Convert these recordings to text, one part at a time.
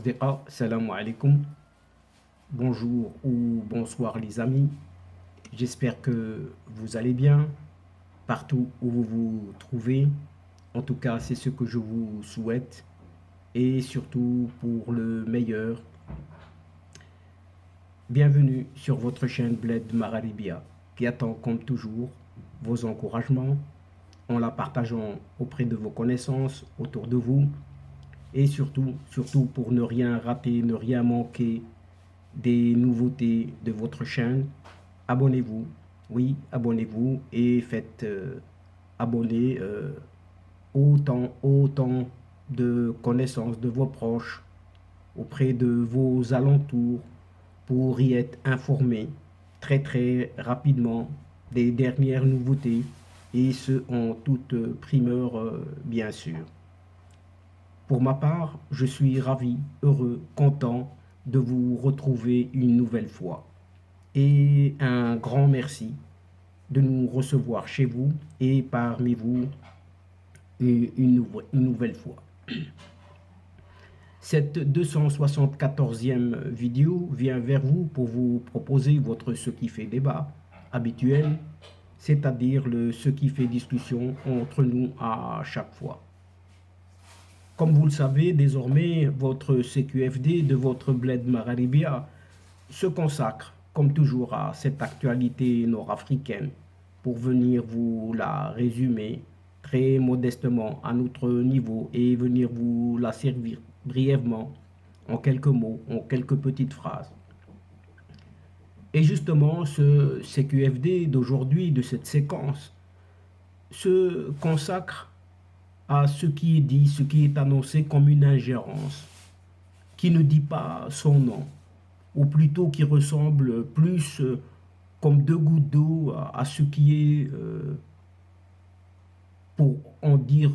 الأصدقاء السلام عليكم. Bonjour ou bonsoir les amis. J'espère que vous allez bien partout où vous vous trouvez. En tout cas, c'est ce que je vous souhaite et surtout pour le meilleur. Bienvenue sur votre chaîne Bled Mararibia qui attend comme toujours vos encouragements en la partageant auprès de vos connaissances autour de vous et surtout pour ne rien rater, ne rien manquer des nouveautés de votre chaîne. Abonnez-vous, oui, abonnez-vous et faites abonner autant de connaissances de vos proches auprès de vos alentours pour y être informé très rapidement des dernières nouveautés et ce en toute primeur bien sûr. Pour ma part, je suis ravi, heureux, content de vous retrouver une nouvelle fois. Et un grand merci de nous recevoir chez vous et parmi vous une nouvelle fois. Cette 274e vidéo vient vers vous pour vous proposer votre ce qui fait débat habituel, c'est-à-dire le ce qui fait discussion entre nous à chaque fois. Comme vous le savez, désormais, votre CQFD de votre Bled Mararibia se consacre, comme toujours, à cette actualité nord-africaine pour venir vous la résumer très modestement à notre niveau et venir vous la servir brièvement en quelques mots, en quelques petites phrases. Et justement, ce CQFD d'aujourd'hui, de cette séquence, se consacre à ce qui est dit, ce qui est annoncé comme une ingérence, qui ne dit pas son nom, ou plutôt qui ressemble plus comme deux gouttes d'eau à ce qui est, pour en dire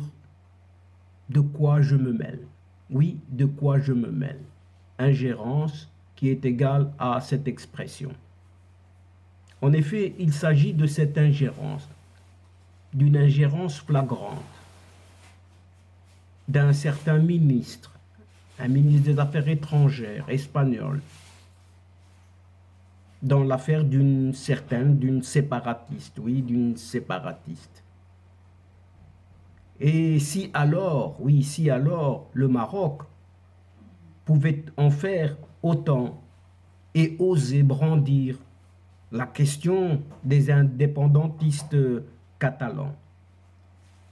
de quoi je me mêle. Oui, de quoi je me mêle. Ingérence qui est égale à cette expression. En effet, il s'agit de cette ingérence, d'une ingérence flagrante d'un certain ministre, un ministre des Affaires étrangères espagnol, dans l'affaire d'une séparatiste, oui, d'une séparatiste. Et si alors, oui, si alors le Maroc pouvait en faire autant et oser brandir la question des indépendantistes catalans.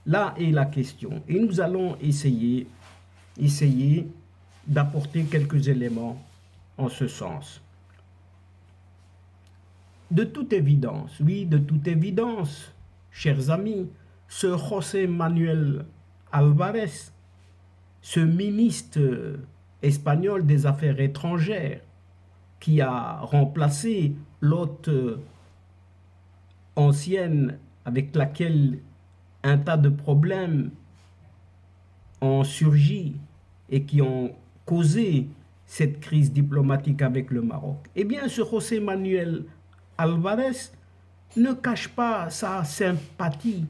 Là est la question et nous allons essayer d'apporter quelques éléments en ce sens. De toute évidence, oui, de toute évidence, chers amis, ce José Manuel Alvarez, ce ministre espagnol des Affaires étrangères qui a remplacé l'hôte ancienne avec laquelle un tas de problèmes ont surgi et qui ont causé cette crise diplomatique avec le Maroc. Eh bien, ce José Manuel Alvarez ne cache pas sa sympathie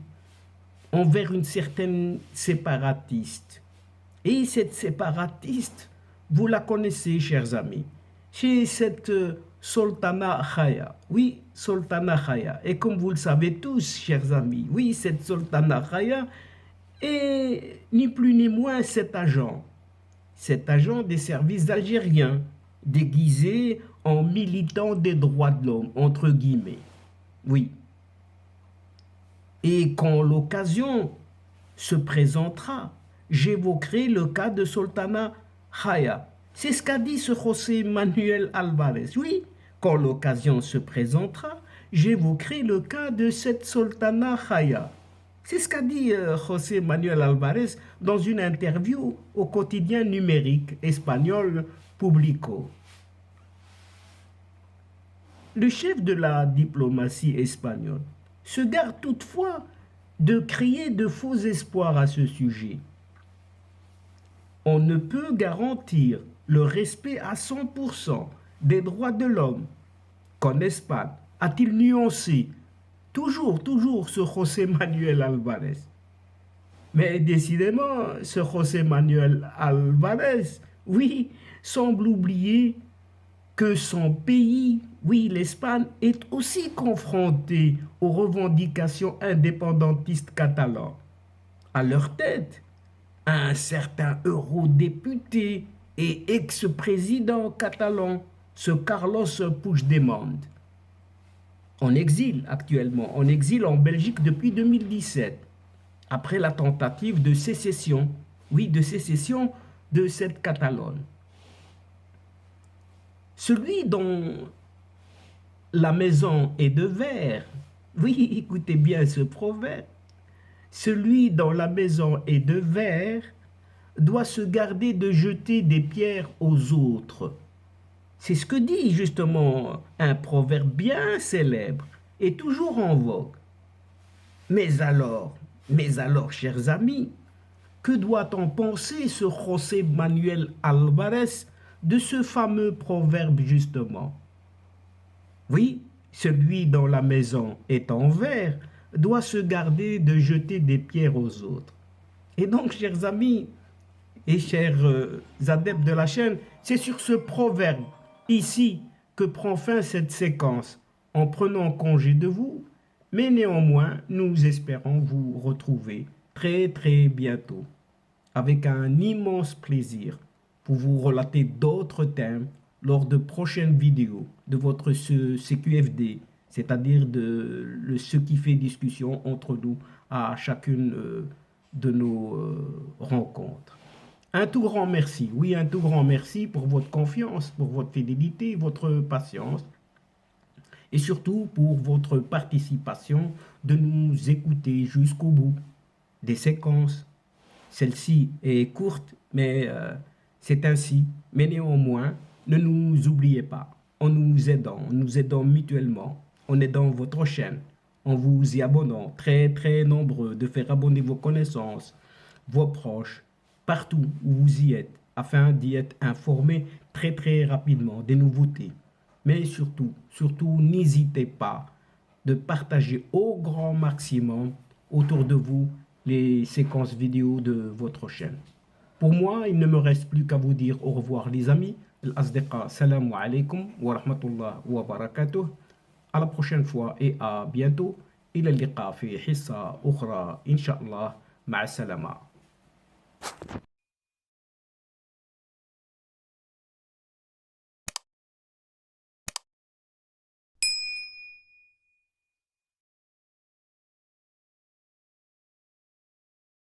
envers une certaine séparatiste. Et cette séparatiste, vous la connaissez, chers amis, c'est cette Sultana Khaya. Oui, Sultana Khaya. Et comme vous le savez tous, chers amis, oui, cette Sultana Khaya est ni plus ni moins cet agent des services algériens, déguisé en militant des droits de l'homme, entre guillemets. Oui. Et quand l'occasion se présentera, j'évoquerai le cas de Sultana Khaya. C'est ce qu'a dit ce José Manuel Alvarez. Oui, quand l'occasion se présentera, j'évoquerai le cas de cette Sultana Khaya. C'est ce qu'a dit José Manuel Alvarez dans une interview au quotidien numérique espagnol Publico. Le chef de la diplomatie espagnole se garde toutefois de créer de faux espoirs à ce sujet. On ne peut garantir le respect à 100% des droits de l'homme qu'en Espagne, a-t-il nuancé toujours ce José Manuel Alvarez. Mais décidément, ce José Manuel Alvarez oui, semble oublier que son pays, oui, l'Espagne, est aussi confronté aux revendications indépendantistes catalanes. À leur tête, un certain eurodéputé et ex-président catalan, ce Carlos Puigdemont, en exil actuellement, en exil en Belgique depuis 2017, après la tentative de sécession, oui, de sécession de cette Catalogne. Celui dont la maison est de verre, oui, écoutez bien ce proverbe, celui dont la maison est de verre doit se garder de jeter des pierres aux autres. C'est ce que dit justement un proverbe bien célèbre et toujours en vogue. Mais alors, chers amis, que doit-on penser ce José Manuel Alvarez de ce fameux proverbe justement? Oui, celui dont la maison est en verre doit se garder de jeter des pierres aux autres. Et donc, chers amis et chers adeptes de la chaîne, c'est sur ce proverbe ici que prend fin cette séquence en prenant congé de vous, mais néanmoins, nous espérons vous retrouver très très bientôt avec un immense plaisir pour vous relater d'autres thèmes lors de prochaines vidéos de votre CQFD, c'est-à-dire de ce qui fait discussion entre nous à chacune de nos rencontres. Un tout grand merci, oui, un tout grand merci pour votre confiance, pour votre fidélité, votre patience et surtout pour votre participation de nous écouter jusqu'au bout des séquences. Celle-ci est courte, mais c'est ainsi. Mais néanmoins, ne nous oubliez pas, en nous aidant mutuellement, en aidant votre chaîne, en vous y abonnant, très très nombreux, de faire abonner vos connaissances, vos proches, partout où vous y êtes, afin d'y être informés très très rapidement des nouveautés. Mais surtout, n'hésitez pas de partager au grand maximum autour de vous les séquences vidéo de votre chaîne. Pour moi, il ne me reste plus qu'à vous dire au revoir les amis. Al-Asdiqa, salam alaikum wa rahmatullah wa barakatuh. À la prochaine fois et à bientôt. إلى اللقاء في حصة أخرى إن شاء الله مع السلامة.